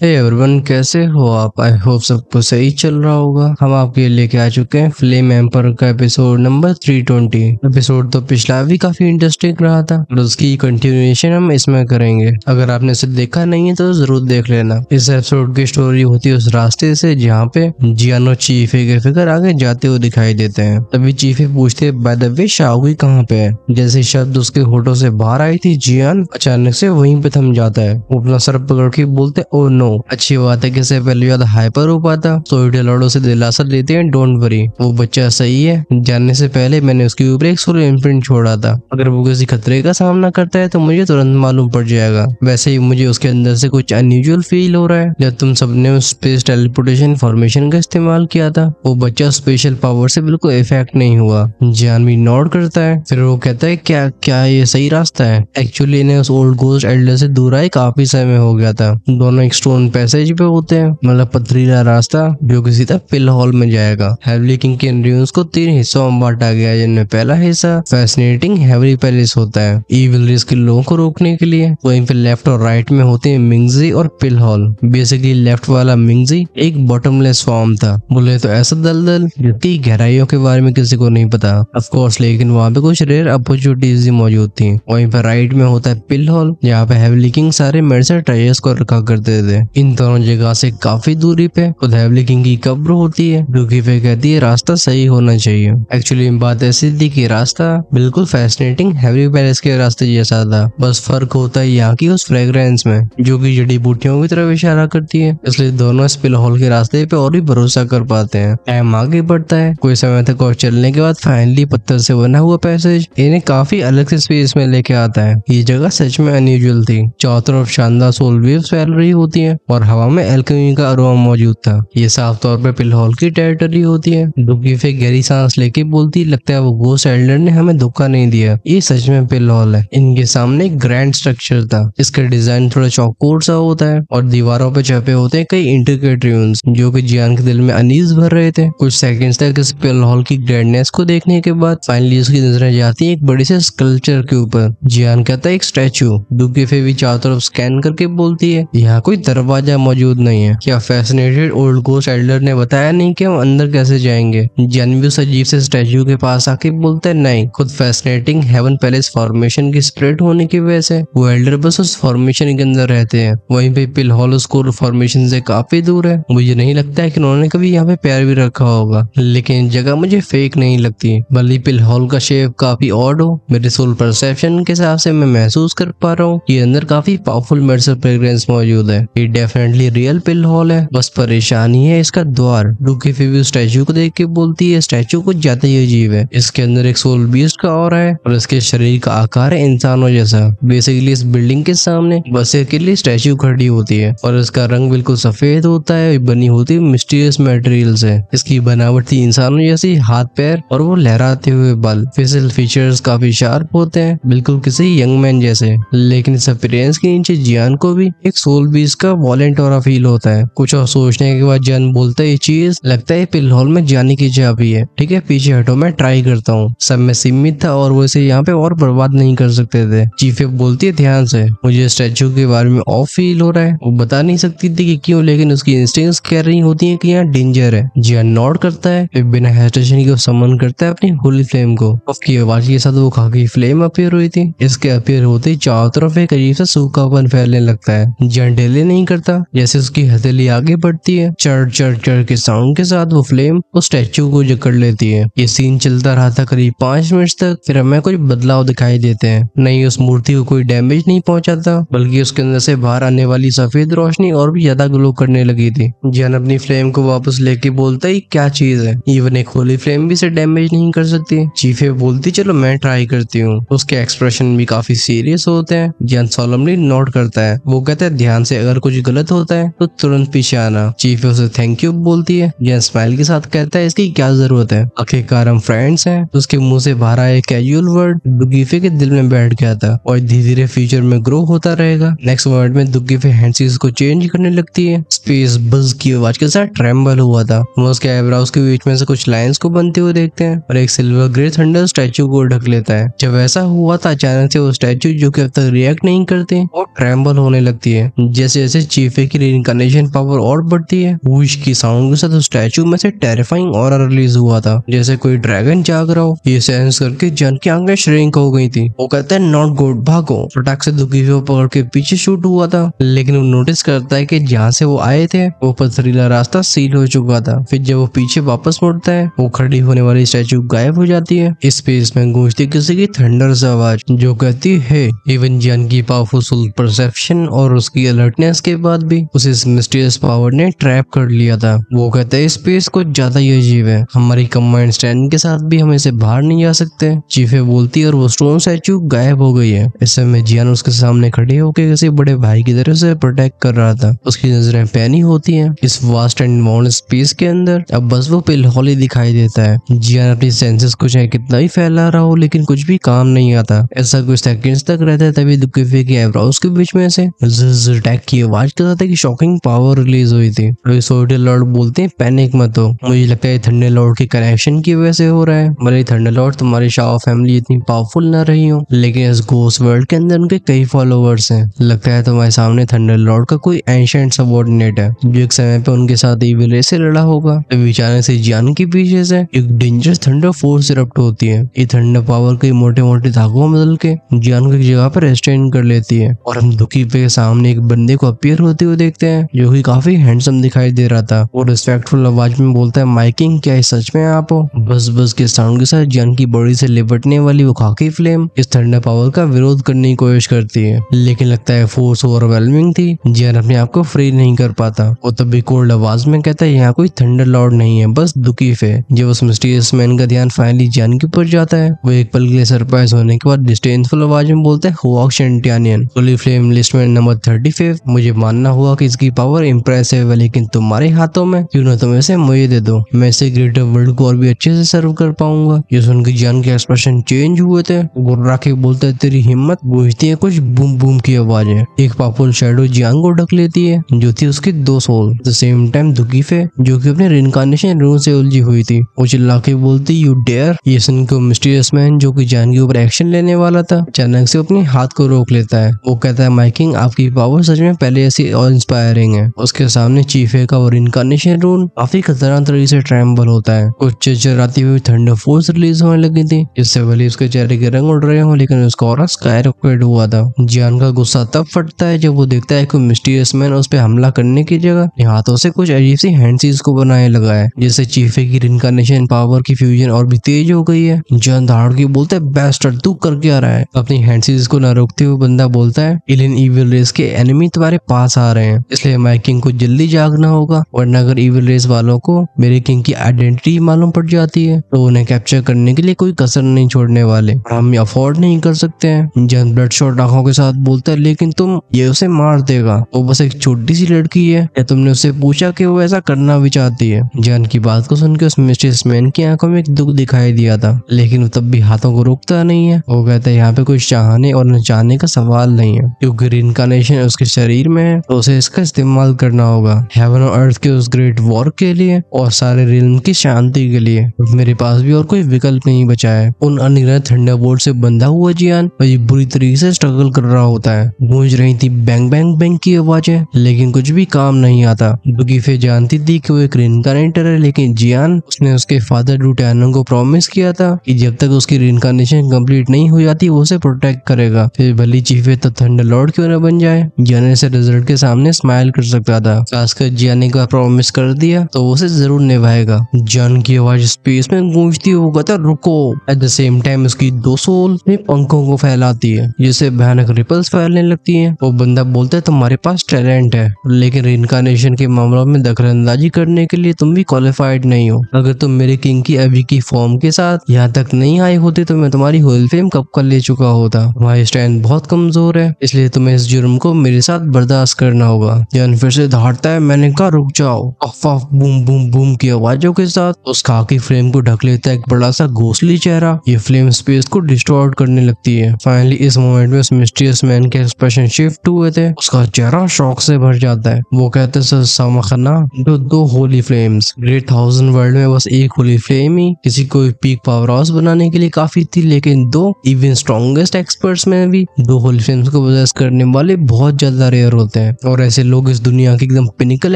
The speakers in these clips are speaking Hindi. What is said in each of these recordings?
हे एवरीवन, कैसे हो आप? आई होप सबको सही चल रहा होगा। हम आपके लिए लेके आ चुके हैं फ्लेम एम्पर का एपिसोड नंबर 320। एपिसोड तो पिछला भी काफी इंटरेस्टिंग रहा था और उसकी कंटिन्यूएशन हम इसमें करेंगे। अगर आपने इसे देखा नहीं है तो जरूर देख लेना। इस एपिसोड की स्टोरी होती है उस रास्ते से जहाँ पे जियान और चीफे के फिगर आगे जाते हुए दिखाई देते हैं। तभी चीफे पूछते बाय द वे शाओगी कहाँ पे है। जैसे शब्द उसके होठों से बाहर आई थी, जियान अचानक से वहीं पे थम जाता है। वो अपना सर पकड़ के बोलते ओ नो। अच्छी बात है कि इससे पहले ज्यादा हाइपर हो पाता। सोइडे लड़ो से दिलासा देते हैं, डोंट वरी, वो बच्चा सही है। जानने से पहले मैंने उसके ऊपर एक सोलर इम्प्रिंट छोड़ा था। अगर वो किसी खतरे का सामना करता है तो मुझे तुरंत मालूम पड़ जाएगा। वैसे ही मुझे उसके अंदर से कुछ अनयूजुअल फील हो रहा है। जब तुम सबने उस स्पेस टेलीपोर्टेशन फॉर्मेशन का इस्तेमाल किया था, वो बच्चा स्पेशल पावर से बिल्कुल इफेक्ट नहीं हुआ। जान भी नोट करता है, फिर वो कहता है क्या क्या ये सही रास्ता है? एक्चुअली इन्हें उस ओल्ड गोस्ट एल्डर से दूर आए काफी समय हो गया था। दोनों एक स्टोन पैसेज पे होते हैं, मतलब पथरीला रास्ता जो कि सीधा पिल हॉल में जाएगा। हेवली किंग के ड्रीम्स को 3 हिस्सों में बांटा गया है, जिनमें पहला हिस्सा फैसिनेटिंग हेवली पैलेस होता है, इविल रिस्क के लोगों को रोकने के लिए। वहीं पे लेफ्ट और राइट में होते हैं मिंगजी और पिल हॉल। बेसिकली लेफ्ट वाला मिंगजी एक बॉटमलेस फॉर्म था, बोले तो ऐसा दलदल जिसकी गहराइयों के बारे में किसी को नहीं पता ऑफ कोर्स, लेकिन वहाँ पे कुछ रेयर अपॉर्चुनिटीज भी मौजूद थी। वहीं पर राइट में होता है पिल हॉल, जहाँ पे हेवली किंग सारे मेडिसिन ट्रेजर्स को रखा करते थे। इन दोनों जगह से काफी दूरी पे खुद हेवली किंग की कब्र होती है, जो कि फिर कहती है रास्ता सही होना चाहिए। एक्चुअली बात ऐसी थी कि रास्ता बिल्कुल फैसिनेटिंग हेवली पैलेस के रास्ते जैसा था, बस फर्क होता है यहाँ की उस फ्रेग्रेंस में, जो कि जड़ी बूटियों की तरफ इशारा करती है। इसलिए दोनों इस पिल हॉल के रास्ते पे और भी भरोसा कर पाते हैं। टाइम आगे बढ़ता है, कोई समय तक और चलने के बाद फाइनली पत्थर से बना हुआ पैसेज इन्हें काफी अलग से स्पेस में लेके आता है। ये जगह सच में अनयूजुअल थी। चारों तरफ शानदार सोल वेव्स फैल रही होती है और हवा में एल्केमी का अरोमा मौजूद था। ये साफ तौर पे पिल हॉल की टेरिटरी होती है। दुखी फिर गहरी सांस लेके बोलती, लगता है वो गोस्ट एल्डर ने हमें धोखा नहीं दिया, ये सच में पिल हॉल है। इनके सामने एक ग्रैंड स्ट्रक्चर था। इसका डिजाइन थोड़ा चौकोर सा होता है और दीवारों पे छपे होते हैं कई इंट्रिकेट रून्स, जो कि जियान के दिल में अनीस भर रहे थे। कुछ सेकंड्स तक इस पिल हॉल की ग्रैंडनेस को देखने के बाद फाइनली उसकी नजरें जाती है एक बड़ी से स्कल्पचर के ऊपर। जियान कहता है एक स्टैचू। दुखी फिर भी चारों तरफ स्कैन करके बोलती है यहाँ कोई दरवाजा मौजूद नहीं है। क्या फैसिनेटेड ओल्ड गोस्ट एल्डर ने बताया नहीं कि हम अंदर कैसे जाएंगे? जियान भी उस अजीब से स्टैचू के पास आके बोलता है नहीं, खुद फैसिनेटिंग हेवन पैलेस फॉर्मेशन की स्प्रेड होने की वजह से वो एल्डर बस उस फॉर्मेशन के अंदर रहते हैं। वहीं पे पिल हॉल उस कोर फॉर्मेशन से काफी दूर है। मुझे नहीं लगता है कि उन्होंने कभी यहाँ पे पैर भी रखा होगा, लेकिन जगह मुझे फेक नहीं लगती। भले पिल हॉल का शेप काफी ऑड हो, मेरे सोल परसेप्शन के हिसाब से मैं महसूस कर पा रहा हूँ ये अंदर काफी पावरफुल मेडिसिन फ्रेग्रेंस मौजूद है। ये डेफिनेटली रियल पिल हॉल है, बस परेशानी है इसका द्वार। डुकी फिर स्टैचू को देख के बोलती है स्टैचू कुछ ज्यादा ही अजीब है। इसके अंदर एक सोल बीस्ट का ऑरा है और इसके शरीर का आकार है इंसानों जैसा। बेसिकली इस बिल्डिंग के सामने बस के लिए स्टैचू खड़ी होती है और इसका रंग बिल्कुल सफेद होता है, बनी होती है मिस्टीरियस मटेरियल से। इसकी बनावट थी इंसानों जैसी, हाथ पैर और वो लहराते हुए बाल। फेशियल फीचर्स काफी शार्प होते हैं, बिल्कुल किसी यंग मैन जैसे। लेकिन इस अपीयरेंस के नीचे जियान को भी एक सोल बीस्ट का वॉलेंट ऑरा फील होता है। कुछ और सोचने के बाद जियान बोलता है ये चीज लगता है पिल हॉल में जाने की चाबी है। ठीक है पीछे हटो, मैं ट्राई करता हूँ। सब में सीमित था और वो इसे यहाँ पे और बर्बाद नहीं कर सकते थे। चीफे बोलती है ध्यान से, मुझे स्टैचू के बारे में ऑफ फील हो रहा है। वो बता नहीं सकती थी कि क्यों, लेकिन उसकी इंस्टिंक्ट्स कह रही होती है कि यहाँ डेंजर है। जियान नॉट करता है, फिर बिना हेजिटेशन के समन करता है अपनी होली फ्लेम को। उसकी आवाज के साथ वो खाकी फ्लेम अपीयर हुई थी। इसके अपीयर होते ही चारों तरफ एक अजीब सा सूखापन फैलने लगता है। जियान डिले नहीं करता, जैसे उसकी हथेली आगे बढ़ती है, चढ़ चढ़ चढ़ के साउंड के साथ वो फ्लेम उस स्टैचू को जकड़ लेती है। ये सीन चलता रहा था करीब 5 मिनट तक। फिर हमें कुछ बदलाव दिखाई देते हैं। नहीं, उस मूर्ति को कोई डैमेज नहीं पहुंचा था, बल्कि उसके अंदर से बाहर आने वाली सफेद रोशनी और भी ज्यादा ग्लो करने लगी थी। जियान अपनी फ्लेम को वापस लेके बोलता है क्या चीज है, इवन एक होली फ्लेम भी से डैमेज नहीं कर सकती। चीफे बोलती चलो मैं ट्राई करती हूँ। उसके एक्सप्रेशन भी काफी सीरियस होते हैं। जियान सोलमली नोट करता है। वो कहता है ध्यान से, अगर कुछ गलत होता है तो तुरंत पीछे आना। चीफे उसे थैंक यू बोलती है। जियान स्माइल के साथ कहता है इसकी क्या जरूरत है, आखिरकार हम फ्रेंड्स हैं। उसके मुंह से बाहर आए कैजुअल वर्ड दुगीफे के दिल में बैठ गया था और धीरे धीरे फ्यूचर में ग्रो होता रहेगा। नेक्स्ट वर्ड में दुगीफे हैंडसीज को चेंज करने लगती है। स्पेस बज की आवाज के साथ ट्रेम्बल हुआ था। हम उसके आईब्राउज के बीच में से कुछ लाइंस को बनते हुए देखते हैं और एक सिल्वर ग्रे थंडर स्टैचू को ढक लेता है। जब ऐसा हुआ था अचानक से वो स्टैचू जो कि अब तक रिएक्ट नहीं करते और ट्रेम्बल होने लगती है। जैसे जैसे चीफे की रिइंकार्नेशन पावर और बढ़ती है। वूश की साउंड के साथ उस स्टैचू में से टेरिफाइंग ऑरा रिलीज हुआ था, जैसे कोई ड्रैगन जाग रहा हो। ये सेंस करके जन की आंखें श्रिंक हो गई थी। वो कहता है नॉट गुड, भागो। फटाक से दुखी को पकड़ के पीछे शूट हुआ था, लेकिन वो नोटिस करता है कि जहाँ से वो आए थे वो पथरीला रास्ता सील हो चुका था। फिर जब वो पीछे वापस मुड़ता है, वो खड़ी होने वाली स्टैचू गायब हो जाती है। स्पेस में गूंजती किसी की थंडर आवाज जो कहती है इवन जन की पावरफुल परसेप्शन और उसकी अलर्टनेस के बाद भी उसे इस मिस्टीरियस पावर ने ट्रैप कर लिया था। वो कहता है स्पेस कुछ ज्यादा ही अजीब है, हमारी कंबाइंड स्टैंड के साथ भी हम इसे बाहर नहीं जा सकते। चीफे बोलती है और वो स्टोन स्टैचू गायब हो गई है। इस समय जियान उसके सामने खड़े होकर किसी बड़े भाई की तरह से प्रोटेक्ट कर रहा था। उसकी नजरें पैनी होती हैं इस वास्ट एंड वाउंड स्पेस के अंदर। अब बस वो पिलहौली दिखाई देता है। जियान अपनी सेंसेस को चाहे कितना ही फैला रहा हो लेकिन कुछ भी काम नहीं आता। ऐसा कुछ सेकंड्स तक रहता है, तभी दुखी की आईब्रोज के बीच में से ज़ज़ टैग की आवाज के साथ एक शॉकिंग पावर रिलीज हुई थी। थंडर लॉर्ड बोलते हैं पैनिक मत हो, मुझे लगता है थंडर लॉर्ड के कनेक्शन की वजह से हो रहा है। भले थंडर लॉर्ड तुम्हारी शाओ फैमिली इतनी पावरफुल ना रही हो, लेकिन इस घोस्ट वर्ल्ड के अंदर उनके कई फॉलोवर्स हैं। लगता है तुम्हारे सामने थंडर लॉर्ड का कोई एंशिएंट सबऑर्डिनेट है जो एक समय पे उनके साथ ईविल रेस से लड़ा होगा। अचानक से जियान के पीछे से एक डेंजरस थंडर फोर्स इरप्ट होती है। ये थंडर पावर कई मोटे मोटे धागों में बदल के जियान को एक जगह पर रेस्टेन कर लेती है और हम दुखी पे सामने एक बंदे को अपीयर होते हुए देखते हैं जो कि काफी हैंडसम दिखाई दे रहा था। वो रिस्पेक्टफुल आवाज में बोलता है माइकिंग क्या सच में आप हो। बस बस के साउंड के साथ जियान की बॉडी से लिपटने वाली वो खाकी फ्लेम इस थंडर पावर का विरोध करने की कोशिश करती है, लेकिन लगता है फोर्स ओवरवेलमिंग थी। जियान अपने आप को फ्री नहीं कर पाता। वो तभी कोल्ड आवाज में कहता है यहाँ कोई थंडर लॉर्ड नहीं है, बस दुखी फे। जब उस मिस्टीरियस मैन का ध्यान फाइनली जियान के ऊपर जाता है, वो एक पल के लिए सरप्राइज होने के बाद डिस्टेंसफुल आवाज में बोलता है हुआक शेंटियानियन होली फ्लेम लिस्ट में नंबर 35। मुझे मानना हुआ कि इसकी पावर इम्प्रेसिव है, लेकिन तुम्हारे हाथों में क्यों ना तुम इसे मुझे दे दो, मैं इसे ग्रेटर वर्ल्ड को और भी अच्छे से सर्व कर पाऊंगा। ये सुनकर जियान के एक्सप्रेशन चेंज हुए थे। गुर्रा के बोलता है तेरी हिम्मत। गूंजती है कुछ बूम बूम की आवाजें। एक पावरफुल शैडो जियान को ढक लेती है जो थी उसकी 2 सोल। द सेम टाइम दुकीफे जो कि अपने रिइंकार्नेशन रून से उलझी हुई थी, वो चिल्ला के बोलती यू डेयर। ये सुनकर मिस्टीरियस मैन जो कि जियान के ऊपर एक्शन लेने वाला था अचानक से अपने हाथ को रोक लेता है। वो कहता है माइकिंग आपकी पावर सच में पहले ऐसी और इंस्पायरिंग है। उसके सामने चीफे का और रिइंकार्नेशन रून काफी खतरनाक तरीके से ट्रैम्बल होता है। कुछ चिरचिराती हुई थंडर फोर्स रिलीज होने लगी थी जिससे भले उसके चेहरे के रंग उड़ रहे हो, लेकिन उसका ऑरा स्काईरॉकेट हुआ था। जियान का गुस्सा तब फटता है जब वो देखता है कि मिस्टीरियस मैन उस पर हमला करने की जगह हाथों से कुछ अजीब सी हैंडसीज को बनाने लगा है, जिससे चीफे की रिइंकार्नेशन पावर की फ्यूजन और भी तेज हो गई है। जियान दहाड़ के बोलता है बेस्टर्ड तू कर क्या रहा है। अपनी हैंडसीज को न रोकते हुए बंदा बोलता है एलियन ईविल रेस के एनिमी तुम्हारे पास आ रहे हैं, इसलिए माय किंग को जल्दी जागना होगा, वरना अगर ईविल रेस वालों को मेरे किंग की आइडेंटिटी मालूम पड़ जाती है तो उन्हें कैप्चर करने के लिए कोई कसर नहीं छोड़ने वाले, हम ये अफोर्ड नहीं कर सकते हैं। जियान ब्लडशॉट आंखों के साथ बोलता है लेकिन तुम ये उसे मार देगा, वो बस एक छोटी सी लड़की है। या तुमने उससे पूछा कि वो ऐसा करना भी चाहती है। जियान की बात को सुनकर उस मिस्टीरियस मैन की आंखों में एक दुख दिखाई दिया था, लेकिन वो तब भी हाथों को रोकता नहीं है। वो कहता है यहाँ पे कुछ चाहने और न चाहने का सवाल नहीं है, क्योंकि रिइंकार्नेशन उसके शरीर में है तो उसे इसका इस्तेमाल करना होगा हेवन और अर्थ के उस ग्रेट वॉर के लिए और सारे रिल्म की शांति के लिए। मेरे पास भी और कोई विकल्प नहीं बचा है। उन अनगिनत थंडरबोल्ट से बंधा हुआ जियान बुरी तरीके से स्ट्रगल कर रहा होता है। गूंज रही थी बैंग बैंग बैंग की आवाजें, लेकिन कुछ भी काम नहीं आता। दुकीफे जानती थी कि वो एक रिइंकार्नेटर है, लेकिन जियान उसने उसके फादर डूटैनो को प्रॉमिस किया था कि जब तक उसकी रिइंकार्नेशन कंप्लीट नहीं हो जाती वो उसे प्रोटेक्ट करेगा। फिर भली चीफे तो थंडर लॉर्ड क्यों न बन जाए। जियान से रिजल्ट के सामने स्माइल कर सकता था, खासकर जियान ने प्रॉमिस कर दिया तो वो उसे जरूर निभाएगा। जियान की आवाज स्पेस में गूंजती हुई कहता रुको। एट द सेम टाइम उसकी 2 सोल अपने पंखों को फैलाती है जिससे भयानक रिपल्स फैलने लगती है। वो बंदा बोलता है तुम्हारे पास टैलेंट है, लेकिन रिइंकार्नेशन के मामलों में दखलंदाजी करने के लिए तुम भी क्वालिफाइड नहीं हो। अगर तुम मेरे किंग की अभी की फॉर्म के साथ यहाँ तक नहीं आई होती तो मैं तुम्हारी होल फेम कब कर ले चुका होता। तुम्हारी स्ट्रेंथ बहुत कमजोर है, इसलिए तुम्हें इस जुर्म को मेरे साथ बर्दाश्त करना होगा। जियान फिर से दहाड़ता है मैंने कहा रुक जाओ। अफ बूम बूम बूम की आवाजों के साथ उस खाकी फ्लेम को ढक लेता है एक बड़ा सा घोंसली चेहरा। ये फ्लेम स्पेस को डिस्टॉर्ट करने लगती है। फाइनली इस मोमेंट में उस मिस्टीरियस मैन के एक्सप्रेशन शिफ्ट हुए थे, उसका चेहरा शॉक से भर जाता है। वो कहते हैं सामखना जो 2 होली फ्लेम्स ग्रेट 1000 वर्ल्ड में बस एक होली फ्लेम ही किसी को पीक पावर हाउस बनाने के लिए काफी थी, लेकिन 2 इवन स्ट्रॉन्गेस्ट एक्सपर्ट्स में भी 2 होली फ्लेम्स को पोजेस करने वाले बहुत ज्यादा रेयर होते हैं। होते हैं और ऐसे लोग इस दुनिया की एकदम पिनिकल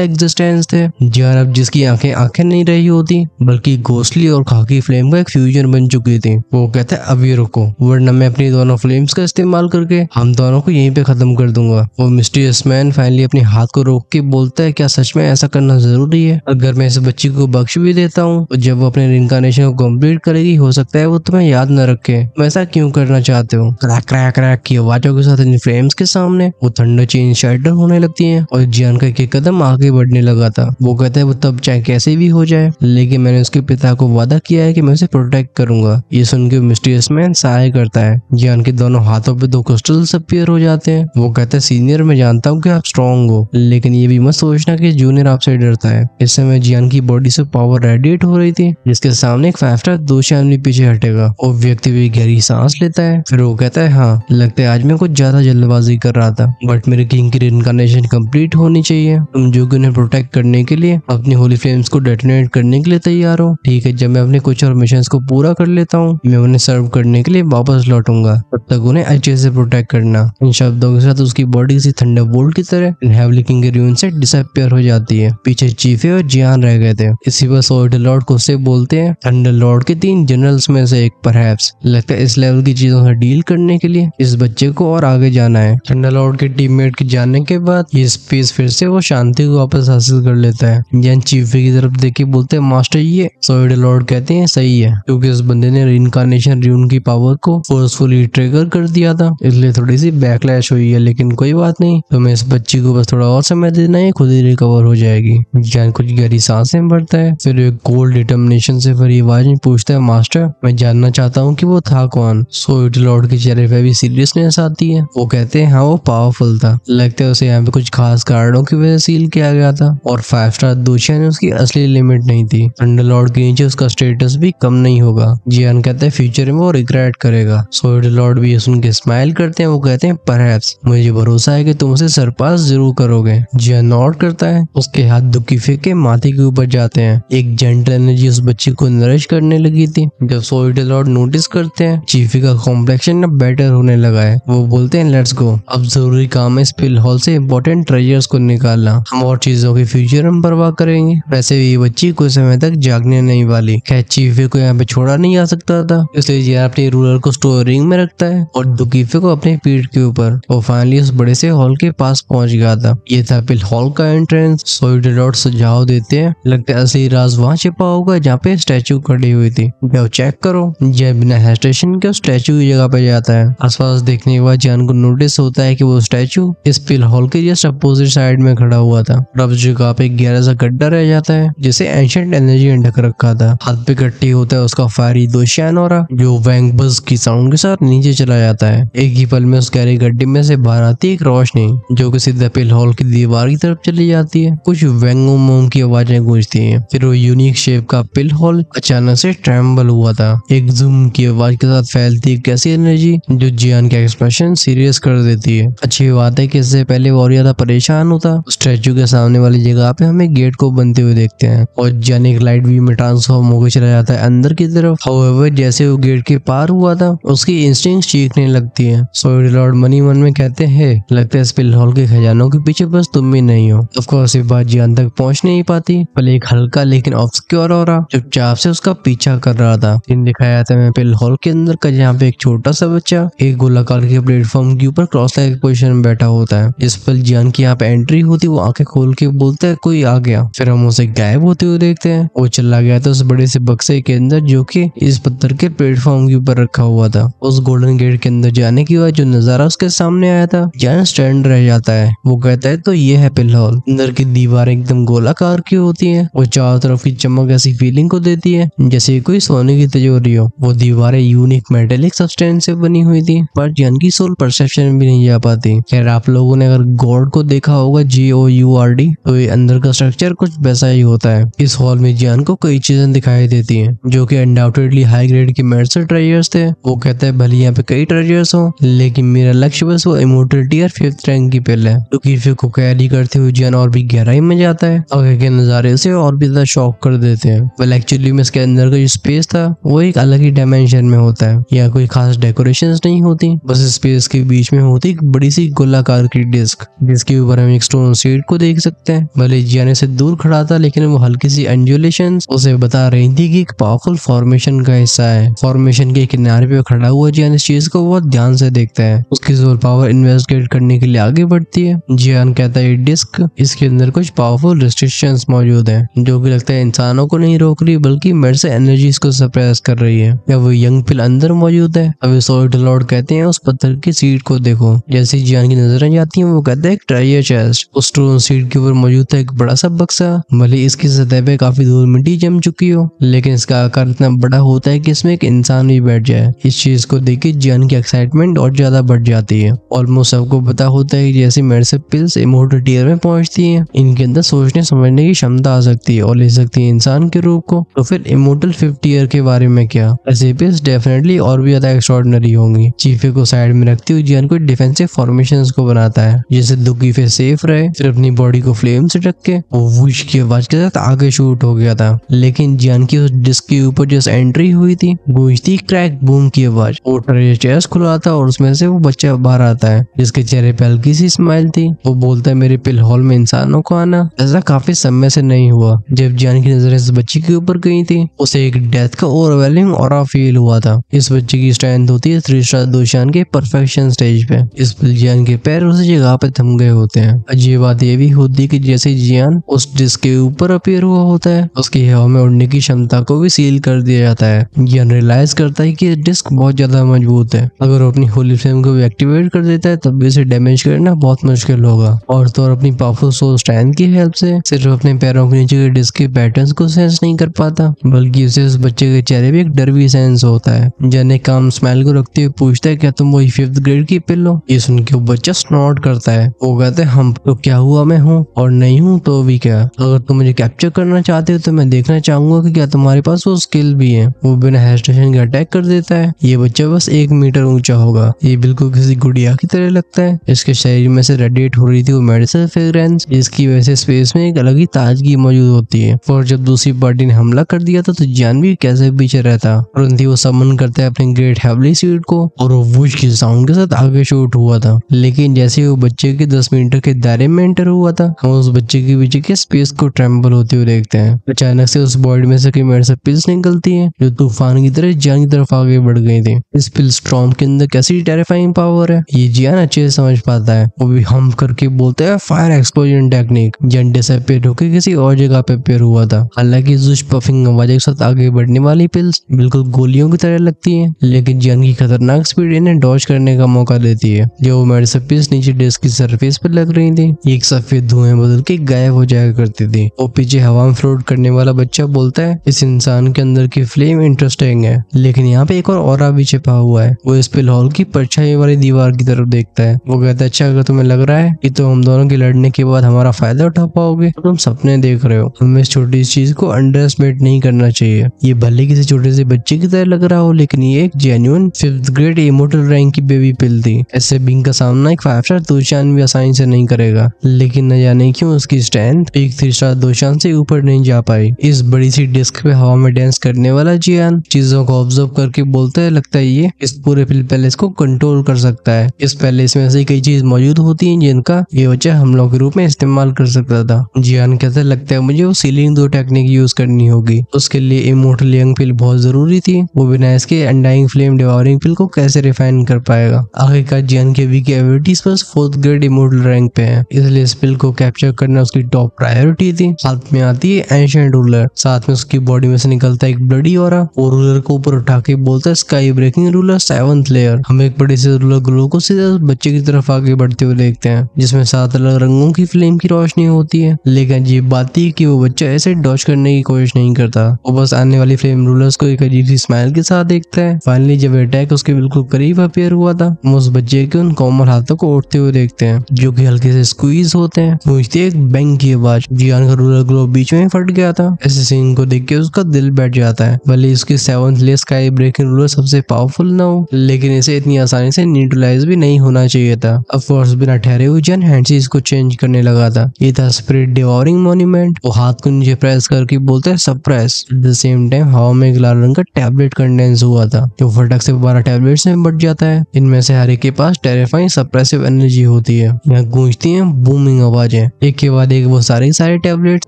एग्जिस्टेंस थे। जियान अब जिसकी आंखें आंखें नहीं रही होती बल्कि घोंसली और खाकी फ्लेम का एक फ्यूजन बन चुकी थी। वो कहता है अभी रुको, वरना मैं अपनी दोनों फ्लेम्स का इस्तेमाल करके हम दोनों को यहीं पे खत्म कर दूंगा। वो मिस्टीरियस मैन फाइनली अपने हाथ को रोक के बोलता है क्या सच में ऐसा करना जरूरी है? अगर मैं इस बच्ची को बख्श भी देता हूँ तो जब वो अपने रिइंकार्नेशन को कंप्लीट करेगी हो सकता है वो तुम्हें याद न रखे। तुम ऐसा क्यों करना चाहते हो? क्रैक क्रैक क्रैक की आवाजों के साथ इन फ्लेम्स के सामने वो थंडर चेन शैटर होने लगती है और जियान का एक कदम आगे बढ़ने लगा था। वो कहता है वो तब चाहे कैसे भी हो जाए लेकिन मैंने उसके पिता को वादा किया है कि मैं उसे प्रोटेक्ट करूंगा। ये सुन के मिस्टीरियस मैन सहाय करता है। जियान के दोनों हाथों पे 2 क्रिस्टल्स अपीयर हो जाते हैं। वो कहता है सीनियर मैं जानता हूँ कि आप स्ट्रॉन्ग हो लेकिन ये भी मत सोचना कि जूनियर आपसे डरता है। इस समय जियान की बॉडी से पावर रेडिएट हो रही थी जिसके सामने एक 5-स्टार 2 भी पीछे हटेगा और व्यक्ति भी गहरी सांस लेता है। फिर वो कहता है हाँ लगता है आज मैं कुछ ज्यादा जल्दबाजी कर रहा था बट मेरे किंग की रिइंकार्नेशन कंप्लीट होनी चाहिए। तुम जो कि उन्हें प्रोटेक्ट करने के लिए अपनी होली फ्लेम्स को डेटोनेट करने के लिए तैयार हो? ठीक है, जब मैं अपने कुछ और मिशंस को पूरा कर लेता हूँ मैं उन्हें सर्व करने के लिए वापस लौटूंगा, तब तक उन्हें अच्छे से प्रोटेक्ट करना। इन शब्दों के साथ उसकी बॉडी किसी थंडरबोल्ट की तरह हेवली किंग के रूइन से डिसअपियर हो जाती है। पीछे चीफे और जियान रह गए थे। इसी पर सोल्जर लॉर्ड को उससे बोलते हैं थंडर लॉर्ड के 3 जनरल्स में से एक परहैप्स। लगता है इस लेवल की चीजों से डील करने के लिए इस बच्चे को और आगे जाना है। थंडर लॉर्ड के टीममेट के जाने के बाद ये स्पेस फिर से वो शांति को वापस हासिल कर लेता है। जियान चीफे की तरफ देख के बोलते हैं मास्टर ये। सोल्जर लॉर्ड कहते हैं सही है क्योंकि इस बंदे ने रिइंकार्नेशन रून की पावर को फोर्सफुली ट्रिगर कर दिया था इसलिए थोड़ी सी बैकलैश हुई है लेकिन कोई बात नहीं, तुम्हें इस बच्ची को बस थोड़ा और समय देना है, खुद ही रिकवर हो जाएगी। जियान कुछ गहरी सांसें भरता है फिर एक कोल्ड डिटर्मिनेशन से भरी आवाज में पूछता है मास्टर मैं जानना चाहता हूँ कि वो था कौन? सोल्जर लॉर्ड के चेहरे पे भी सीरियसनेस आती है। वो कहते हैं हाँ वो पावरफुल था, लगता है उसे यहाँ पे कुछ खास कारणों की वजह से सील किया गया था और 5-स्टार दोशिया ने उसकी असली लिमिट नहीं थी। थंडर लॉर्ड के नीचे उसका स्टेटस भी कम नहीं होगा। जियान कहता है फ्यूचर में वो रिग्रेट करेगा। सोल्जर लॉर्ड भी ये सुन के स्माइल करते हैं। वो कहते हैं परहैप्स, मुझे भरोसा है कि तुम उसे सरपास जरूर करोगे। जियान नॉड करता है। उसके हाथ दुखी फेंक के माथे के ऊपर जाते हैं। एक जेंटल एनर्जी उस बच्ची को नरिश करने लगी थी। जब सोल्जर लॉर्ड नोटिस करते हैं चीफी का कॉम्प्लेक्शन अब बेटर होने लगा है। वो बोलते हैं लेट्स गो, अब जरूरी काम है इस पिल हॉल से इंपॉर्टेंट ट्रेजर्स को निकालना, हम और चीजों की फ्यूचर हम परवाह करेंगे। वैसे भी ये बच्ची कुछ समय तक जागने नहीं वाली। खैर चीफे को यहाँ पे छोड़ा नहीं जा सकता था इसलिए जियान अपने रूलर को स्टोरिंग में रखता है और दुकीफे को अपने पीठ के ऊपर। वो फाइनली उस बड़े से हॉल के पास पहुंच गया था। ये था पिल हॉल का एंट्रेंस। सोल्जर लॉर्ड सुझाव देते हैं लगता है असली राज वहाँ छिपा होगा जहाँ पे स्टैचू खड़ी हुई थी, जाओ चेक करो। जय बिना हेजिटेशन के स्टैचू की जगह पे जाता है। आसपास देखने के बाद जियान को नोटिस होता है कि वो स्टैचू इस पिल हॉल के जस्ट अपोजिट साइड में खड़ा हुआ था और अब जगह पे गहरा सा गड्ढा रह जाता है जिसे एंशिएंट एनर्जी ने ढक रखा था। हाथ पे इकट्ठी होता है उसका फायरी दोशियान ऑरा जो वैंग बज की साउंड के साथ नीचे चला जाता है। एक ही पल में उस गहरे गड्ढे में से बाहर आती है एक रोशनी जो कि सीधा पिल हॉल की दीवार की तरफ चली जाती है। कुछ वैंगोम की आवाजें गूंजती हैं। फिर वो यूनिक शेप का पिल हॉल अचानक से ट्रेम्बल हुआ था। एक जूम की आवाज के साथ फैलती एक ऐसी एनर्जी जो जियान का एक्सप्रेशन सीरियस कर देती है। अच्छी बात है कि इससे पहले वो और ज्यादा परेशान होता। स्टैचू के सामने वाली जगह पे हमें गेट को बनते हुए देखते हैं और जियान एक लाइट बीम में ट्रांसफॉर्म होकर चला जाता है अंदर की तरफ। हाउएवर जैसे वो गेट के पार हुआ था उसकी इंस्टिंक्ट चीखने लगती है। सोल्जर लॉर्ड मनी मन में कहते हैं लगता है इस पिल हॉल के खजानों के पीछे बस तुम ही नहीं हो। ऑफ कोर्स ये बात जियान तक पहुंच नहीं पाती पर एक हल्का लेकिन ऑब्सक्योर ऑरा चुपचाप से उसका पीछा कर रहा था। इन दिखाया था मैं पिल हॉल के अंदर का जहाँ पे एक छोटा सा बच्चा एक गोलाकार के प्लेटफॉर्म के ऊपर क्रॉस लाइन पोजीशन में बैठा होता है। इस पल जियान की यहाँ पे एंट्री होती वो आंखें खोल के बोलता है कोई आ गया। फिर हम उसे गायब होते हुए देखते हैं। वो चला गया था उस बड़े से बक्से के अंदर जो कि इस पत्थर के प्लेटफॉर्म के ऊपर रखा हुआ था। उस गोल्डन गेट के अंदर जाने के बाद जो नजारा उसके सामने आया था जियान स्टैंड रह जाता है। वो कहता है तो ये है पिल हॉल। अंदर की दीवार एकदम गोलाकार की होती है। वो चारों तरफ की चमक ऐसी फीलिंग को देती है जैसे कोई सोने की तिजोरी हो। वो दीवारें यूनिक मेटेलिक सब्सटेंस से बनी हुई थी पर जियान की सोल परसेप्शन भी नहीं जा पाती। खैर आप लोगों ने अगर गॉड को देखा होगा GOURD तो ये अंदर का स्ट्रक्चर कुछ वैसा ही होता है। इस हॉल में जियान को कई चीजें दिखाई देती हैं जो कि अनडाउटेडली हाई ग्रेड की मेडिसिन ट्रेजर्स थे। वो कहता है भले यहाँ पे कई ट्रेजर्स हो लेकिन मेरा लक्ष्य बस वो इमोर्टलिटी और 5th रैंक की पिल है। लुकीफे को कैरी करते हुए जियान और भी गहराई में जाता है। आगे के नजारे से और भी ज्यादा शॉक कर देते हैं। वेल एक्चुअली में इसके अंदर का जो स्पेस था वो एक अलग ही डायमेंशन में होता है। यहाँ कोई खास डेकोरेशंस नहीं होती, बस स्पेस के बीच में होती एक बड़ी सी गोलाकार की डिस्क डिस्क, जिसके ऊपर हम एक स्टोन सीड को देख सकते हैं। भले जियान से दूर खड़ा था, लेकिन वो हल्की सी एंजुलेशन उसे बता रही थी कि एक पावरफुल फॉर्मेशन का हिस्सा है। फॉर्मेशन के किनारे पे खड़ा हुआ जियान इस चीज को बहुत ध्यान से देखता है। उसकी सोल पावर इन्वेस्टिगेट करने के लिए आगे बढ़ती है। जियान कहता है डिस्क, इसके अंदर कुछ पावरफुल रिस्ट्रिक्शंस मौजूद हैं, जो कि लगता है इंसानों को नहीं रोक रही बल्कि मेरे से एनर्जीज को सप्रेस कर रही है। या वो यंग पिल अंदर मौजूद है। अभी सोल्ट लॉर्ड कहते हैं उस पत्थर की सीट को देखो। जैसे ही जियान की नजरें जाती हैं, वो कहता है एक ट्रेजर चेस्ट। उस स्टोन सीट के ऊपर मौजूद था एक बड़ा सा बक्सा। भले इसकी सतह पे काफी धूल मिट्टी जम चुकी हो, लेकिन इसका आकार इतना बड़ा होता है कि इसमें एक इंसान भी बैठ जाए। इस चीज को देख के जियान की एक्साइटमेंट और ज्यादा बढ़ जाती है। ऑलमोस्ट सबको पता होता है कि जैसे मेडिसिन पिल्स इमोर्टल टीयर में पहुंचती हैं, इनके अंदर सोचने समझने की क्षमता आ सकती है और ले सकती है इंसान के रूप को। तो फिर इमोर्टल 50 ईयर के बारे में क्या? ऐसे पिल्स डेफिनेटली और भी ज्यादा एक्स्ट्रॉर्डिनरी होंगी। चीफे को साइड में रखते हुए जियान को डिफेंसिव फॉर्मेशंस को बनाता है, जिससे दुखी फिर सेफ रहे। फिर अपनी बॉडी को फ्लेम से ढक के वो वुश की आवाज के साथ आगे शूट हो गया था। लेकिन जियान की उस डिस्क के ऊपर जैसे एंट्री हुई थी, गूंजती क्रैक बूम की आवाज। वो ट्रेजर चेस्ट खुला था और उसमें से वो बच्चा बाहर आता है, जिसके चेहरे पे हल्की सी स्माइल थी। वो बोलता है मेरे पिल हॉल में इंसानों को आना ऐसा काफी समय से नहीं हुआ। जब जियान की नजर इस बच्चे के ऊपर गई थी, उसे एक डेथ का ओवरवेलमिंग ऑरा फील हुआ था। इस बच्चे की स्ट्रेंथ होती है 3 स्टार दोशान के परफेक्शन स्टेज पे। इस पिल जियान के पैर उस जगह पे थम गए होते हैं। अजीब बात ये भी होती है कि जैसे जियान उस डिस्क के ऊपर अपीयर हुआ होता है, उसकी हवा में उड़ने की क्षमता को भी सील कर दिया जाता है। जियान रियलाइज करता है कि डिस्क बहुत ज्यादा मजबूत है। अगर वो अपनी होली फ्लेम को भी एक्टिवेट कर देता है, तब भी इसे डैमेज करना बहुत मुश्किल होगा। और तो और अपनी पावरफुल सोल स्ट्रेंथ की हेल्प से सिर्फ अपने पैरों के नीचे के डिस्क के पैटर्न्स को सेंस नहीं कर पाता, बल्कि उसे उस बच्चे के चेहरे पे एक डर भी सेंस होता है। जियान एक काम स्माइल को रखते हुए पूछता है क्या तुम वही 5th ग्रेड की पिल हो? ये सुन के वो बच्चा स्नॉट करता है। वो कहते हैं हम तो क्या हुआ, मैं हूँ और नहीं हूँ तो भी क्या। अगर तुम मुझे कैप्चर करना चाहते हो तो मैं देखना चाहूंगा कि क्या तुम्हारे पास वो स्किल भी है। वो बिना हेजिटेशन के अटैक कर देता है। ये बच्चा बस 1 मीटर ऊंचा होगा। ये बिल्कुल किसी गुड़िया की तरह लगता है। इसके शरीर में से रेडिएट हो रही थी वो मेडिसिन फ्रेग्रेंस, जिसकी वजह से स्पेस में एक अलग ही ताजगी मौजूद होती है। और जब दूसरी पार्टी ने हमला कर दिया था तो जियान भी कैसे पीछे रहता। तुरंत वो समन करता है अपने ग्रेट हेवली सीड को और वो वुश की साउंड के साथ आगे शूट हुआ था। लेकिन जैसे वो बच्चे के 10 मीटर के दायरे में एंटर हुआ था, हम उस बच्चे के पीछे के स्पेस को ट्रेम्बल होते हुए देखते हैं। अचानक से उस बॉडी में से कई मेडिसिन पिल्स निकलती हैं, जो तूफान की तरह जियान की तरफ आगे बढ़ गई थी। इस पिल स्टॉर्म के अंदर कैसी टेरिफाइंग पावर है, ये जियान अच्छे से समझ पाता है। वो भी हम करके बोलते हैं फायर एक्सप्लोजन टेक्निक। जियान डिसअपीयर होकर किसी और जगह पे अपीयर हुआ था। हालांकि जुश पफिंग आवाज के साथ आगे बढ़ने वाली पिल्स बिल्कुल गोलियों की तरह लगती हैं, लेकिन जियान की खतरनाक स्पीड इन्हें डॉज करने का मौका देती है। जो मेडिसिन पिल्स नीचे डिस्क की सरफेस पर लग रही थी, एक सफेद धुएं बदल के गायब हो जाया करती थी। वो पीछे हवा में फ्लोट करने वाला बच्चा बोलता है इस इंसान के अंदर की फ्लेम इंटरेस्टिंग है, लेकिन यहाँ पे एक और ऑरा भी छिपा हुआ है। वो इस पिल हॉल की परछाई वाली दीवार की तरफ देखता है। वो कहता है अच्छा अगर तुम्हें लग रहा है कि तो हम दोनों के लड़ने के बाद हमारा फायदा उठा पाओगे, तो तुम सपने देख रहे हो। हमें इस छोटी चीज को अंडर एस्टिमेट नहीं करना चाहिए। ये भले किसी छोटे से बच्चे की तरह लग रहा हो, लेकिन ये एक genuine 5th grade immortal rank की बेबी पिल थी। ऐसे बिंग का सामना एक 5 स्टार दोशान भी आसानी से नहीं करेगा, लेकिन न जाने क्यों उसकी स्ट्रेंथ एक 3 स्टार दोशान से ऊपर नहीं जा पाई। इस बड़ी सी डिस्क पे हवा में डांस करने वाला जियान चीजों को ऑब्जर्व करके बोलता है लगता है ये इस पूरे पिल पैलेस को कंट्रोल कर सकता है। इस पैलेस में ऐसी कई चीज मौजूद होती हैं जिनका ये बच्चा हमलों के रूप में इस्तेमाल कर सकता था। जियान कहता है लगता है मुझे वो सीलिंग 2 टेक्निक यूज करनी होगी। उसके लिए इमोर्टल यंग पिल बहुत जरूरी थी। वो बिना इसके अनडाइंग फ्लेम डिवोरिंग पिल को कैसे रिफाइन कर पाएगा। आखिरकार जियान के वीक एबिलिटीज बस 4th ग्रेड इमोर्टल रैंक पे है, इसलिए इस पिल को कैप्चर करना उसकी टॉप प्रायोरिटी थी। साथ में आती है एंशिएंट रूलर। साथ में उसकी बॉडी में से निकलता है एक ब्लडी ऑरा। वो रूलर को ऊपर उठा के बोलता है sky breaking ruler 7th layer. हम एक बड़े से रूलर ग्लो को सीधे बच्चे की तरफ आगे बढ़ते हुए देखते हैं, जिसमें 7 अलग रंगों की फ्लेम की रोशनी होती है। लेकिन ये बात थी कि वो बच्चा ऐसे डॉज करने की कोशिश नहीं करता। वो बस आने वाली फ्लेम रूलर्स को एक अजीब सी स्माइल के साथ देखता है। फाइनली जब अटैक उसके बिल्कुल करीब अपीयर हुआ था, हम उस बच्चे के उन कोमल हाथों को उठते हुए देखते हैं, जो कि हल्के से स्क्वीज होते हैं। गूंजती एक बैंग की आवाज। जियान का रूलर ग्लो बीच में फट गया था। ऐसे सीन को देख के उसका दिल बैठ जाता है। भले उसकी 7th layer sky breaking ruler सबसे पावरफुल ना हो, लेकिन इसे इतनी आसानी से न्यूट्रलाइज भी नहीं होना चाहिए था। ऑफ कोर्स बिना ठहरे हुए जियान हैंड से इसको चेंज करने लगा था। ये था स्पिरिट डिवोरिंग मॉन्यूमेंट। वो हाथ को नीचे प्रेस करके बोलता है suppress. At the same time हवा में एक लाल रंग का टैबलेट कंडेंस हुआ था, जो फटक से 12 टैबलेट्स में बढ़ जाता है। इनमें से हर एक के पास टेरिफाइंग सप्रेसिव एनर्जी होती है। यहाँ गूंजती हैं बूमिंग आवाजें, एक के बाद एक वो सारे टैबलेट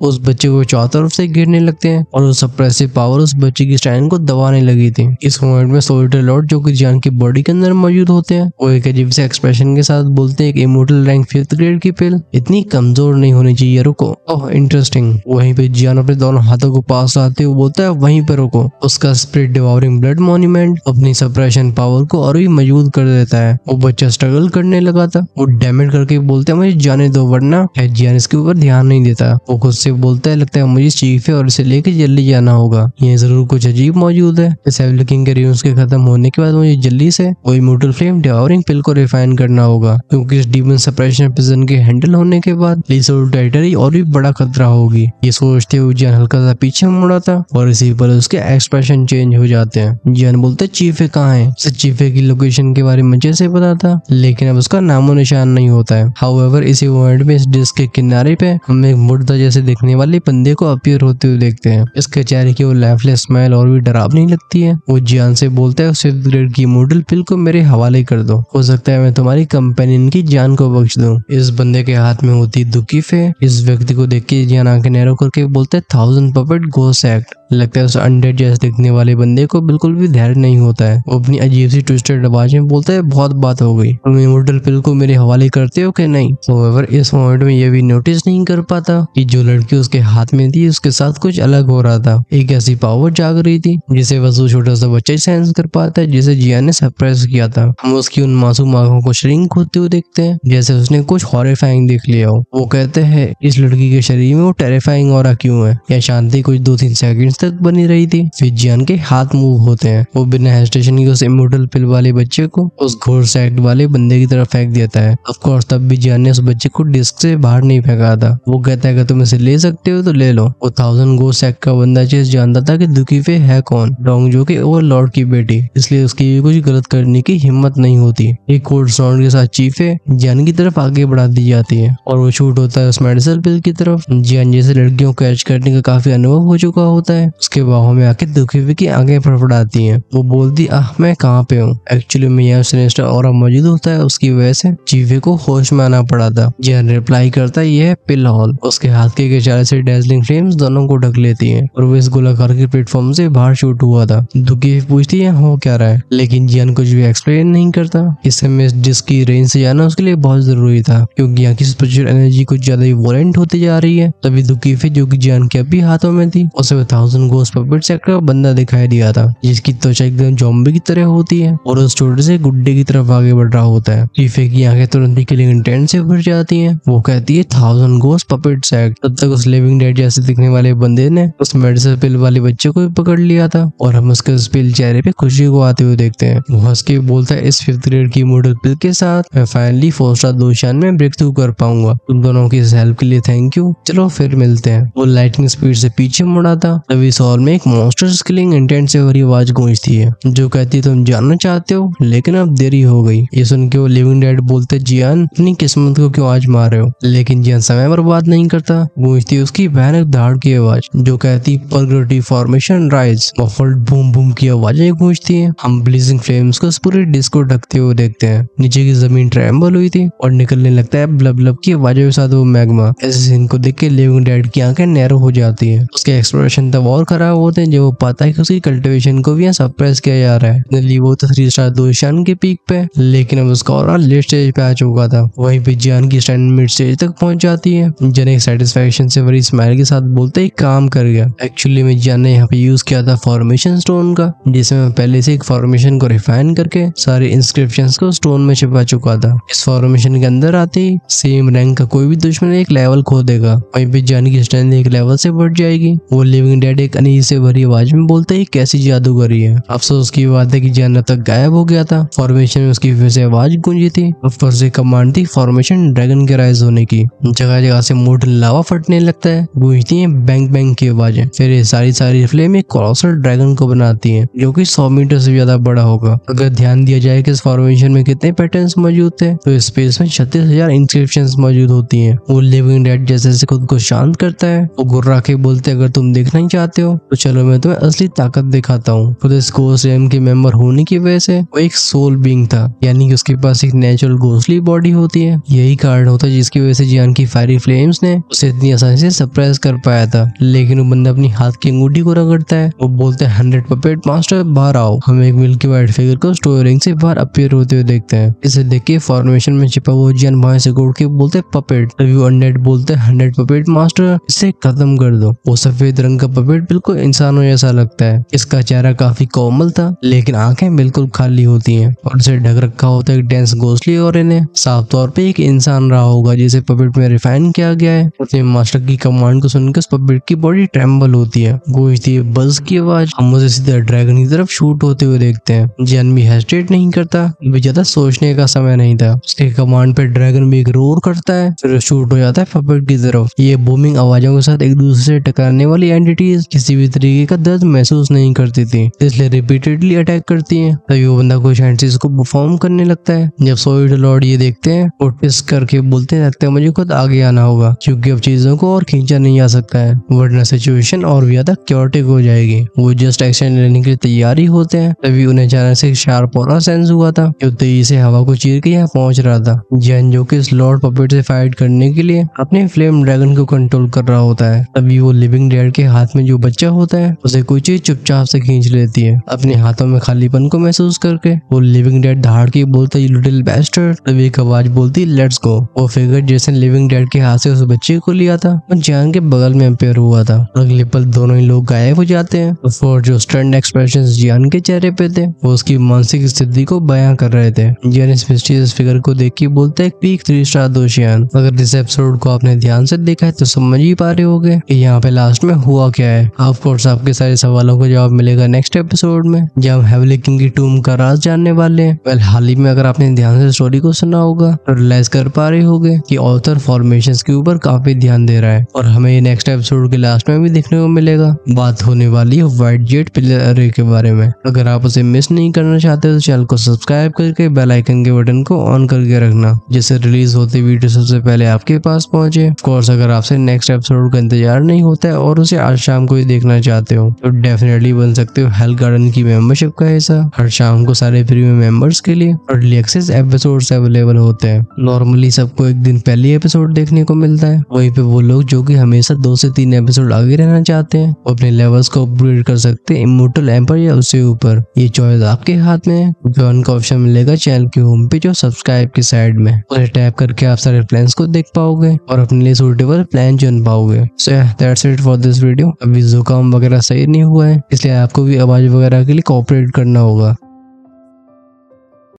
उस बच्चे को चारों तरफ से गिरने लगते हैं और उस सप्रेसिव पावर उस बच्चे की स्टैंड को दबाने लगी थी। इस मोमेंट में सोल्जर लॉर्ड जो कि जियान की बॉडी के अंदर मौजूद होते हैं, वो एक अजीब से एक्सप्रेशन के साथ बोलते हैं एक इमोर्टल रैंक 5th ग्रेड की पिल इतनी कमजोर नहीं होनी चाहिए, रुको। Oh interesting. वहीं पे जियान अपने दोनों हाथों को पास लाते हुए बोलता है वहीं पे रुको। उसका स्प्रिट डिवॉरिंग ब्लड मॉन्यूमेंट अपनी सप्रेशन पावर को और भी मजबूत कर देता है। वो बच्चा स्ट्रगल करने लगा था, वो डैमेज करके बोलते हैं मुझे जाने दो, वरना जियान इसके ऊपर ध्यान नहीं देता। वो खुद से बोलता है लगता है मुझे चीफ है और इसे लेके जल्दी जाना होगा, ये जरूर कुछ अजीब मौजूद है। इस एवलकिंग के रिव्यूज के खत्म होने के बाद मुझे जल्दी से वो इमोर्टल फ्लेम डिवॉरिंग पिल को रिफाइन करना होगा, क्योंकि इस डीमन सप्रेशन पिजन के हैंडल होने के बाद लीसोल टेरिटरी और भी बड़ा खतरा होगी। ये सोचते हुए जियान हल्का सा पीछे मुड़ा था और इसी पर उसके एक्सप्रेशन चेंज हो जाते हैं। जियान बोलते चीफे कहाँ है? चीफे की लोकेशन के बारे में जैसे पता था, लेकिन अब उसका नामो निशान नहीं होता है। हाउएवर इसी मोमेंट में इस डिस्क के किनारे पे हम एक मुर्दा जैसे दिखने वाले बंदे को अपीयर होते हुए देखते हैं। इसके चेहरे की वो लाइफलेस स्माइल और भी डरावनी लगती है। वो जियान से बोलता है 5th ग्रेड की इमोर्टल पिल को मेरे हवाले कर दो, हो सकता है मैं तुम्हारी कंपेनियन की जान को बख्श दूं। इस बंदे के हाथ में होती दुकीफे। इस व्यक्ति को देख के जियान आंखें नैरो करके बोलता है 1000 पपेट घोस्ट एक्ट। लगता है उस अनडेड जैसे दिखने वाले बंदे को बिल्कुल भी धैर्य नहीं होता है। वो अपनी अजीब सी ट्विस्टेड आवाज में बोलता है बहुत बात हो गई, तुम इमोर्टल पिल को मेरे हवाले करते हो कि नहीं? होवेवर इस मोमेंट में ये भी नोटिस नहीं कर पाता कि जो लड़की उसके हाथ में थी उसके साथ कुछ अलग हो रहा था। एक ऐसी पावर जाग रही थी जिसे बस वो छोटा सा बच्चा ही सेंस कर पाता है, जिसे जियान ने सरप्राइज किया था। हम उसकी उन मासूम आंखों को श्रिंक होते हुए देखते हैं जैसे उसने कुछ हॉरिफाइंग देख लिया हो। वो कहते हैं इस लड़की के शरीर में वो टेरिफाइंग ऑरा क्यों है? या शांति कुछ 2-3 सेकंड्स तक बनी रही थी। फिर जियान के हाथ मूव होते हैं। वो बिना हेजिटेशन के उस इमोर्टल पिल वाले बच्चे को उस घोस्ट एक्ट वाले बंदे की तरफ फेंक देता है। ऑफ कोर्स तब भी जियान ने उस बच्चे को डिस्क से बाहर नहीं फेंका था। वो कहता है कि तुम इसे ले सकते हो तो ले लो। वो 1000 घोस्ट एक्ट का बंदा चेस जानता था कि दुकीफे है कौन, डोंगजो के ओवरलॉर्ड की बेटी, इसलिए उसकी कुछ गलत करने की हिम्मत नहीं होती। एक कोड साउंड के साथ चीफे जियान की तरफ आगे बढ़ा दी जाती है और वो शूट होता है उस मेडिसिन पिल की तरफ। जियान जैसे लड़कियों को कैच करने का काफी अनुभव हो चुका होता है, उसके बाहों में आके दुकीफे की आंखें फड़फड़ाती हैं। वो बोलती मैं कहाँ पे हूँ? एक्चुअली में यहाँ सिनेस्टर और मौजूद होता है, उसकी वजह से चीफे को होश में आना पड़ा था। जियान रिप्लाई करता है यह है पिल हॉल। उसके हाथ के इशारे से डेजलिंग फ्लेम्स दोनों को ढक लेती हैं और वो इस गोलाकार के प्लेटफॉर्म से बाहर शूट हुआ था। दुकीफे पूछती है हो क्या रहा है, लेकिन जियान कुछ भी एक्सप्लेन नहीं करता। इस समय जिसकी रेंज से जाना उसके लिए बहुत जरूरी था, क्योंकि यहाँ की स्पिरिचुअल एनर्जी कुछ ज्यादा ही वोलेंट होती जा रही है। तभी दुकीफे जो कि जियान के अभी हाथों में थी, उसे 1000 घोस्ट पपेट सेक्टर का बंदा दिखाई दिया था, जिसकी त्वचा एकदम ज़ॉम्बी की तरह होती है और उस छोटे से गुड्डे की तरफ आगे बढ़ रहा होता है। चीफे की आंखें तुरंत ही किलिंग इंटेंट से भर जाती हैं। वो कहती है 1000 घोस्ट पपेट सेक्ट। तब तक उस लिविंग डेड जैसे दिखने वाले बंदे ने उस मेडिसिन पिल वाले बच्चे को भी पकड़ लिया था और हम उसके उस पिल चेहरे पे खुशी को आते हुए देखते हैं। वो हंस के बोलता है इस 5th ग्रेड की इमोर्टल पिल के साथ मैं फाइनली 4 स्टार 2 निशान में ब्रेक थ्रू कर पाऊंगा। तुम दोनों की इस हेल्प के लिए थैंक यू, चलो फिर मिलते हैं। वो लाइटनिंग स्पीड से पीछे मुड़ा था। तभी इस हॉल में एक मॉन्स्टर किलिंग इंटेंट से भरी आवाज गूंजती है जो कहती है तुम जानना चाहते हो लेकिन अब देरी हो गई। ये सुन के वो लिविंग डेड बोलते जियान अपनी किस्मत को क्यों आज मार रहे हो, लेकिन जियान समय बर्बाद नहीं करता। गूंजती उसकी भयानक दहाड़ की आवाज जो कहती परग्रेटिव formation rise. Muffled boom boom की आवाजें गूंजती हैं। हम ब्लीजिंग फ्लेम्स को पूरे डिस्क को ढकते हुए देखते हैं। नीचे की जमीन ट्रेम्बल हुई थी और निकलने लगता है ब्लब ब्लब की आवाजों के साथ वो मैग्मा। ऐसे सीन को देख के लिविंग डेड की आंखें नैरो हो जाती है। उसके एक्सप्रेशन तब और खराब होते हैं जब वो पाता है कि उसकी कल्टिवेशन को भी यहाँ सप्रेस किया जा रहा है। वो तो 3 स्टार 2 निशान के पीक पे, लेकिन अब उसका और लेट स्टेज पे आ चुका था। वहीं पे जियान की स्टैंड मिड स्टेज तक पहुंच जाती है। जियान एक सेटिस्फैक्शन से बड़ी स्माइल के साथ बोलते ही काम कर गया। एक्चुअली में जियान ने यहाँ पे यूज किया था फॉर्मेशन स्टोन का, जिसमें मैं पहले से एक फॉर्मेशन को रिफाइन करके सारे इंस्क्रिप्शंस को स्टोन में छिपा चुका था। इस फॉर्मेशन के अंदर आते ही सेम रैंक का कोई भी दुश्मन एक लेवल खो देगा। वहीं पे जियान की स्ट्रेंथ एक लेवल से बढ़ जाएगी। वो लिविंग डेड एक अनीज से भरी आवाज में बोलते ही कैसी जादूगरी है। अफसोस की बात है कि जियान अब तक गायब हो गया था। फॉर्मेशन में उसकी फिर से आवाज गूंजी थी। ऑफकोर्स ये कमांड थी फॉर्मेशन ड्रैगन के राइज होने की। जगह जगह से मोटन लावा फटने लगता है। गूंजती है बैंग बैंग की आवाजें। फिर ये सारी फ्लेम एक कोलोसल ड्रैगन को बनाती है जो कि 100 मीटर से ज्यादा बड़ा होगा। अगर ध्यान दिया जाए कि इस फॉर्मेशन में कितने पैटर्न्स मौजूद थे तो इस स्पेस में 36,000 इंस्क्रिप्शंस मौजूद होती हैं। वो लिविंग डेड जैसे से खुद को शांत करता है। वो गुर्रा के बोलते अगर तुम देखना ही चाहते चाहते हो तो चलो मैं तुम्हें असली ताकत दिखाता हूँ। तो इस घोस्ट रेम के मेंबर होने की वजह से वो एक सोल बीइंग था, यानी कि उसके पास एक नेचुरल घोस्टली बॉडी होती है। यही कारण होता है जिसकी वजह से जियान की फायरी फ्लेम्स ने उसे इतनी आसानी से सप्रेस कर पाया था। लेकिन वो बंदा अपनी हाथ की अंगूठी को रगड़ता है। वो बोलते हैं 100 पपेट मास्टर बाहर आओ। हम एक मिल्की वाइट फिगर को स्टोर रिंग से बाहर अपीयर होते हुए देखते हैं। इसे देख के फॉर्मेशन में छिपा हुआ जियान भाई से घोड़ के बोलते हैं पपेट। तभी वो अनडेड बोलते हैं 100 पपेट मास्टर इसे खत्म कर दो। वो सफेद रंग का पपेट बिल्कुल इंसानों जैसा लगता है। इसका चेहरा काफी कोमल था लेकिन आंखें बिल्कुल खाली होती हैं और उसे ढक रखा होता है एक डेंस घोस्टली और इन्हें साफ तौर पे एक इंसान रहा होगा जिसे पपेट में रिफाइन किया गया है। अपने मास्टर की कमांड को सुनकर उस पपेट की बॉडी ट्रेम्बल होती है। गूंजती है बज की आवाज। हम उसे सीधा ड्रैगन की तरफ शूट होते हुए देखते हैं। जियान भी हेजिटेट नहीं करता, अभी ज्यादा सोचने का समय नहीं था। उसके कमांड पे ड्रैगन भी एक रोर करता है, फिर शूट हो जाता है पपेट की तरफ। ये बूमिंग आवाजों के साथ एक दूसरे से टकराने वाली एंटिटीज किसी भी तरीके का दर्द महसूस नहीं करती थी, इसलिए रिपीटेडली अटैक करती हैं। तभी वो बंदा कुछ एंटिटीज को परफॉर्म करने लगता है। जब सोइड लॉर्ड ये देखते हैं वो टिस्क करके बोलते लगता है मुझे खुद आगे आना होगा क्योंकि अब चीजों को और खींचा नहीं आ सकता है, वरना सिचुएशन और भी ज्यादा क्योटिक हो जाएगी। वो जस्ट एक्शन लेने के लिए तैयारी होते हैं। तभी उन्हें अचानक से शार्प ऑरा सेंस हुआ था जो तेजी से हवा को चीर के यहाँ पहुंच रहा था। जियान जो कि इस लॉर्ड पपेट से फाइट करने के लिए अपने फ्लेम ड्रैगन को कंट्रोल कर रहा होता है। तभी वो लिविंग डेड के हाथ में जो बच्चा होता है उसे कोई चीज चुपचाप से खींच लेती है। अपने हाथों में खालीपन को महसूस करके वो लिविंग डेड दहाड़ के बोलता है लिटिल बैस्टर्ड। तभी एक आवाज बोलती लेट्स गो। वो फिगर जैसे लिविंग डेड के हाथ से उस बच्चे को लिया था और जियान के बगल में अपेयर हुआ था। अगले पल दोनों ही लोग गायब हो जाते हैं और जो स्टर्न एक्सप्रेशंस जियान के चेहरे पे थे वो उसकी मानसिक स्थिति को बयां कर रहे थे। जियान इस मिस्टीरियस फिगर को देख के बोलता है पीक 3 स्टार दो जियान। अगर इस एपिसोड को आपने ध्यान से देखा है तो समझ ही पा रहे होगे कि यहाँ पे लास्ट में हुआ क्या है। ऑफ कोर्स आपके सारे सवालों का जवाब मिलेगा नेक्स्ट एपिसोड में जब हम हेवली किंग की टूम का राज जानने वाले हैं। वेल हाल ही में अगर आपने ध्यान से स्टोरी को सुना होगा तो रियलाइज कर पा रहे होगे कि ऑथर फॉर्मेशंस के ऊपर काफी ध्यान दे रहा है और हमें ये नेक्स्ट एपिसोड के लास्ट में भी देखने को मिलेगा। बात होने वाली है व्हाइट जेट पिलर अरे के बारे में। अगर आप उसे मिस नहीं करना चाहते तो चैनल को सब्सक्राइब करके बेल आइकन के बटन को ऑन करके रखना जिससे रिलीज होती वीडियो सबसे पहले आपके पास पहुंचे। ऑफ कोर्स अगर आपसे नेक्स्ट एपिसोड का इंतजार नहीं होता है और उसे आज शाम को ही देखना चाहते हो तो डेफिनेटली बन सकते हो हेल गार्डन की मेंबरशिप का हिस्सा। हर शाम को सारे प्रीमियम मेंबर्स के लिए अर्ली एक्सेस एपिसोड्स अवेलेबल होते हैं। नॉर्मली सबको एक दिन पहले एपिसोड देखने को मिलता है, वहीं पे वो लोग जो कि हमेशा 2 से 3 एपिसोड आगे रहना चाहते हैं वो अपने लेवल्स को अपग्रेड कर सकते हैं इमोर्टल एम्पर या उससे ऊपर। ये चॉइस आपके हाथ में है। जॉइन का ऑप्शन मिलेगा चैनल की होम पेज और सब्सक्राइब की साइड में। उसे टैप करके आप सारे प्लान्स को देख पाओगे और अपने लिए सूटेबल प्लान चुन पाओगे। So that's it for this video. अभी जुकाम वगैरह सही नहीं हुआ है इसलिए आपको भी आवाज वगैरह के लिए कोऑपरेट करना होगा।